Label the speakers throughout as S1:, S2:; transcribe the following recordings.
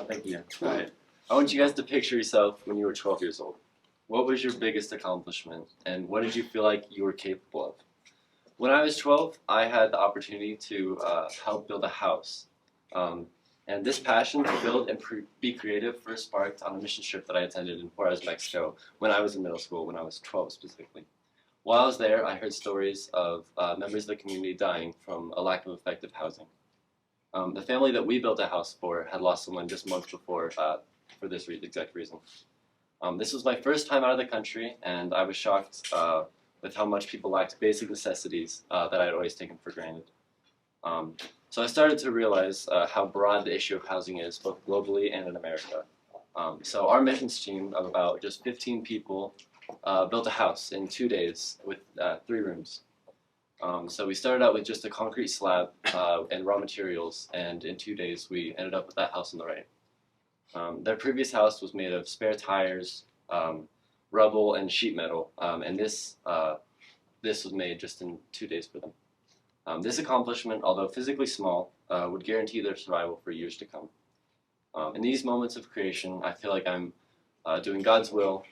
S1: Thank you. All right. I want you guys to picture yourself when you were 12 years old. What was your biggest accomplishment, and what did you feel like you were capable of? When I was 12, I had the opportunity to help build a house. And this passion to build and be creative first sparked on a mission trip that I attended in Juarez, Mexico, when I was in middle school, when I was 12 specifically. While I was there, I heard stories of members of the community dying from a lack of effective housing. The family that we built a house for had lost someone just months before for this exact reason. This was my first time out of the country, and I was shocked with how much people lacked basic necessities that I had always taken for granted. So I started to realize how broad the issue of housing is, both globally and in America. So our missions team of about just 15 people built a house in 2 days with 3 rooms. So we started out with just a concrete slab and raw materials, and in 2 days we ended up with that house on the right. Their previous house was made of spare tires, rubble, and sheet metal, and this was made just in 2 days for them. This accomplishment, although physically small, would guarantee their survival for years to come. In these moments of creation, I feel like I'm doing God's will,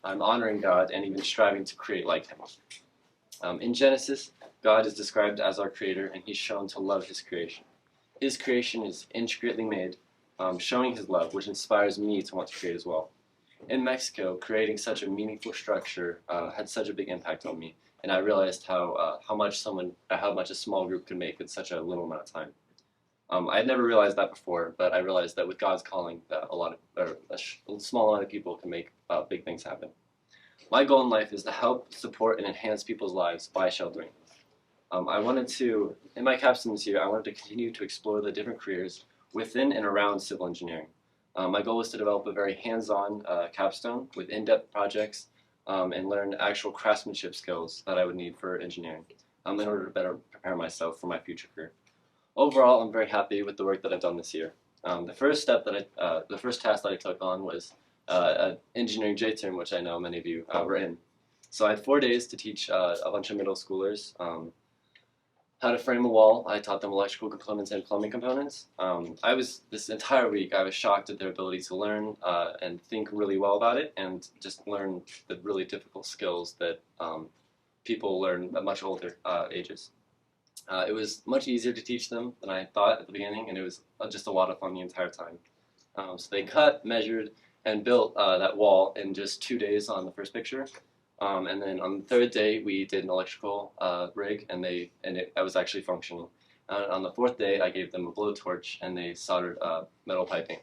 S1: I'm honoring God, and even striving to create like Him. In Genesis, God is described as our creator, and He's shown to love His creation. His creation is intricately made, showing His love, which inspires me to want to create as well. In Mexico, creating such a meaningful structure had such a big impact on me, and I realized how much a small group could make in such a little amount of time. I had never realized that before, but I realized that with God's calling, that a small amount of people can make big things happen. My goal in life is to help, support, and enhance people's lives by sheltering. In my capstone this year, I wanted to continue to explore the different careers within and around civil engineering. My goal was to develop a very hands-on capstone with in-depth projects and learn actual craftsmanship skills that I would need for engineering in order to better prepare myself for my future career. Overall, I'm very happy with the work that I've done this year. The first task that I took on was an engineering J-term, which I know many of you were in. So I had 4 days to teach a bunch of middle schoolers how to frame a wall. I taught them electrical components and plumbing components. This entire week, I was shocked at their ability to learn and think really well about it, and just learn the really difficult skills that people learn at much older ages. It was much easier to teach them than I thought at the beginning, and it was just a lot of fun the entire time. So they cut, measured, and built that wall in just 2 days on the first picture. And then on the 3rd day, we did an electrical rig, and it was actually functioning. On the 4th day, I gave them a blowtorch, and they soldered metal piping.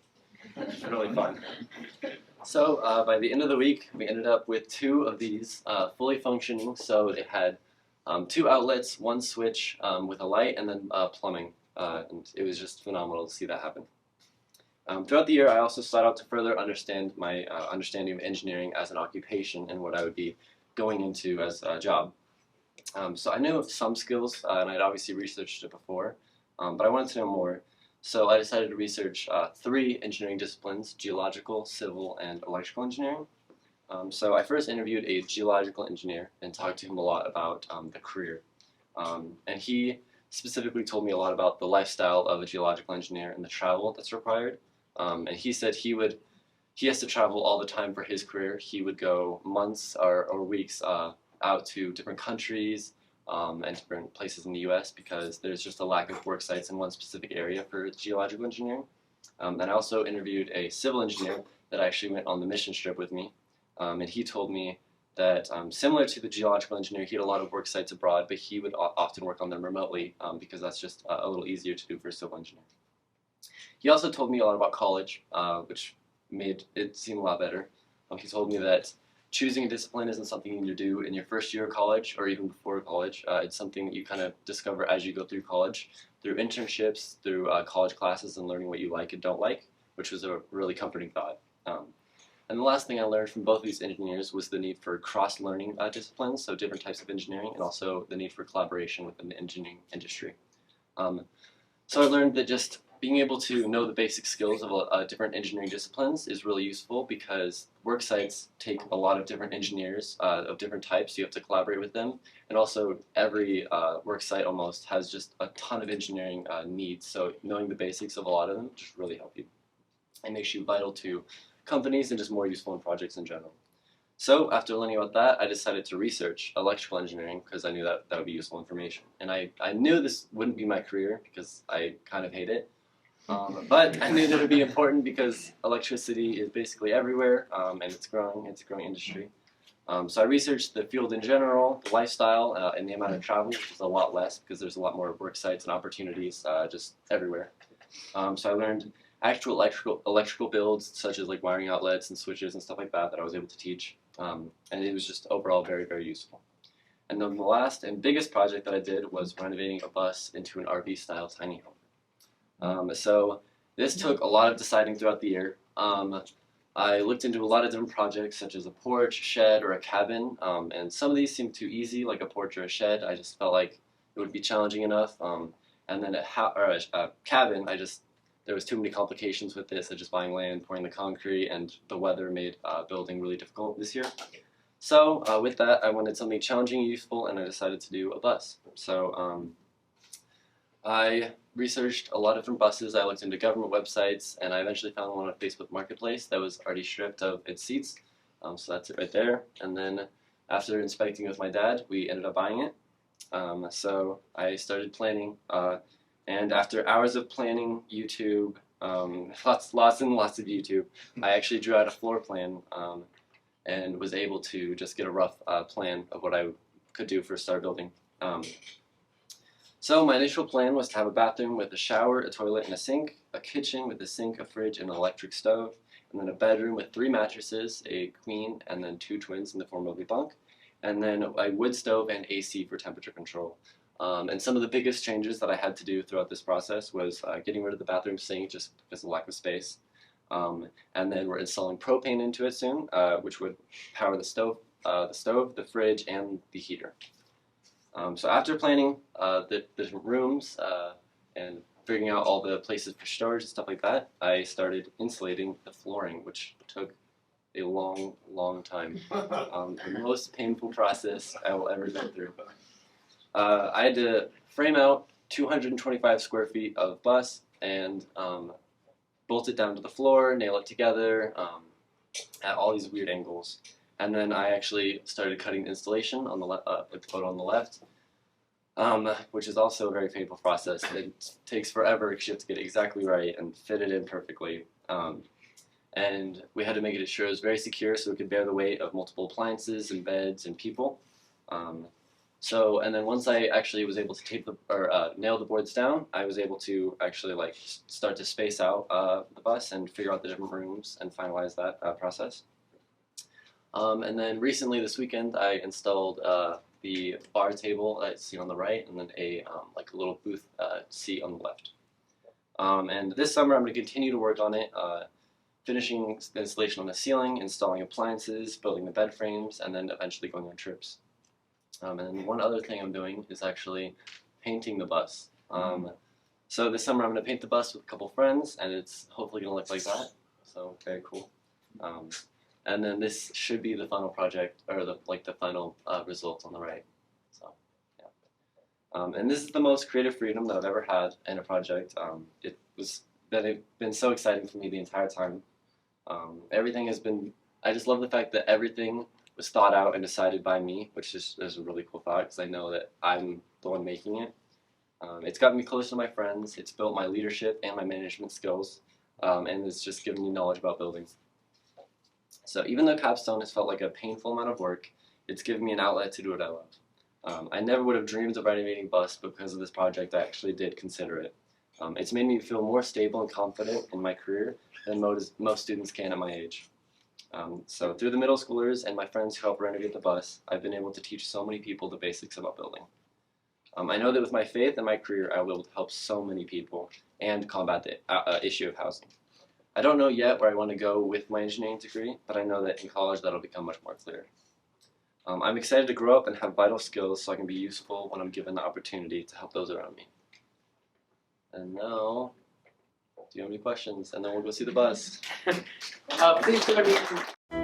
S1: Really fun. So by the end of the week, we ended up with 2 of these fully functioning. So it had 2 outlets, 1 switch with a light, and then plumbing. And it was just phenomenal to see that happen. Throughout the year, I also sought out to further understand my understanding of engineering as an occupation and what I would be going into as a job. So I knew of some skills, and I'd obviously researched it before, but I wanted to know more. So I decided to research 3 engineering disciplines: geological, civil, and electrical engineering. So I first interviewed a geological engineer and talked to him a lot about the career. And he specifically told me a lot about the lifestyle of a geological engineer and the travel that's required. And he said he has to travel all the time for his career. He would go months or weeks out to different countries and different places in the U.S. because there's just a lack of work sites in one specific area for geological engineering. And I also interviewed a civil engineer that actually went on the mission trip with me. And he told me that similar to the geological engineer, he had a lot of work sites abroad, but he would often work on them remotely because that's just a little easier to do for a civil engineer. He also told me a lot about college, which made it seem a lot better. He told me that choosing a discipline isn't something you need to do in your first year of college or even before college. It's something that you kind of discover as you go through college, through internships, through college classes, and learning what you like and don't like, which was a really comforting thought. And the last thing I learned from both of these engineers was the need for cross-learning disciplines, so different types of engineering, and also the need for collaboration within the engineering industry. So I learned that just being able to know the basic skills of different engineering disciplines is really useful because work sites take a lot of different engineers of different types. You have to collaborate with them, and also every work site almost has just a ton of engineering needs. So knowing the basics of a lot of them just really help you. It makes you vital to companies and just more useful in projects in general. So after learning about that, I decided to research electrical engineering because I knew that that would be useful information. And I knew this wouldn't be my career because I kind of hate it. But I knew that it would be important because electricity is basically everywhere, and it's growing. It's a growing industry. So I researched the field in general, the lifestyle, and the amount of travel, which is a lot less because there's a lot more work sites and opportunities just everywhere. So I learned actual electrical builds, such as like wiring outlets and switches and stuff like that, that I was able to teach. And it was just overall very, very useful. And then the last and biggest project that I did was renovating a bus into an RV-style tiny home. So this took a lot of deciding throughout the year. I looked into a lot of different projects, such as a porch, a shed, or a cabin, and some of these seemed too easy, like a porch or a shed. I just felt like it would be challenging enough. And then a cabin, there was too many complications with this, such as buying land, pouring the concrete, and the weather made building really difficult this year. So with that, I wanted something challenging and useful, and I decided to do a bus. So I researched a lot of different buses. I looked into government websites, and I eventually found one on Facebook Marketplace that was already stripped of its seats. So that's it right there. And then after inspecting with my dad, we ended up buying it. So I started planning, and after hours of planning, YouTube, lots and lots of YouTube, I actually drew out a floor plan and was able to just get a rough plan of what I could do for start building. So my initial plan was to have a bathroom with a shower, a toilet, and a sink, a kitchen with a sink, a fridge, and an electric stove, and then a bedroom with 3 mattresses, a queen, and then 2 twins in the form of a bunk, and then a wood stove and AC for temperature control. And some of the biggest changes that I had to do throughout this process was getting rid of the bathroom sink just because of lack of space. And then we're installing propane into it soon, which would power the stove, the fridge, and the heater. So after planning the different rooms and figuring out all the places for storage and stuff like that, I started insulating the flooring, which took a long, long time. The most painful process I will ever go through. I had to frame out 225 square feet of bus and bolt it down to the floor, nail it together at all these weird angles. And then I actually started cutting the installation on the with the photo on the left, which is also a very painful process. It takes forever because you have to get it exactly right and fit it in perfectly. And we had to make it sure it was very secure so it could bear the weight of multiple appliances and beds and people. And then once I actually was able to nail the boards down, I was able to actually start to space out the bus and figure out the different rooms and finalize that process. And then recently this weekend I installed the bar table that you see on the right, and then a little booth seat on the left. And this summer I'm going to continue to work on it, finishing the installation on the ceiling, installing appliances, building the bed frames, and then eventually going on trips. And then one other thing I'm doing is actually painting the bus. So this summer I'm going to paint the bus with a couple friends, and it's hopefully going to look like that. So very cool. And then this should be the final project, or the final result on the right. So yeah. And this is the most creative freedom that I've ever had in a project. It's been so exciting for me the entire time. Everything has been. I just love the fact that everything was thought out and decided by me, which is a really cool thought because I know that I'm the one making it. It's gotten me close to my friends, it's built my leadership and my management skills, and it's just given me knowledge about building. So even though Capstone has felt like a painful amount of work, it's given me an outlet to do what I love. I never would have dreamed of renovating bus because of this project. I actually did consider it. It's made me feel more stable and confident in my career than most students can at my age. So through the middle schoolers and my friends who helped renovate the bus, I've been able to teach so many people the basics about building. I know that with my faith and my career, I will be able to help so many people and combat the issue of housing. I don't know yet where I want to go with my engineering degree, but I know that in college that'll become much more clear. I'm excited to grow up and have vital skills so I can be useful when I'm given the opportunity to help those around me. And now Do you have any questions? And then we'll go see the bus.
S2: Please join me.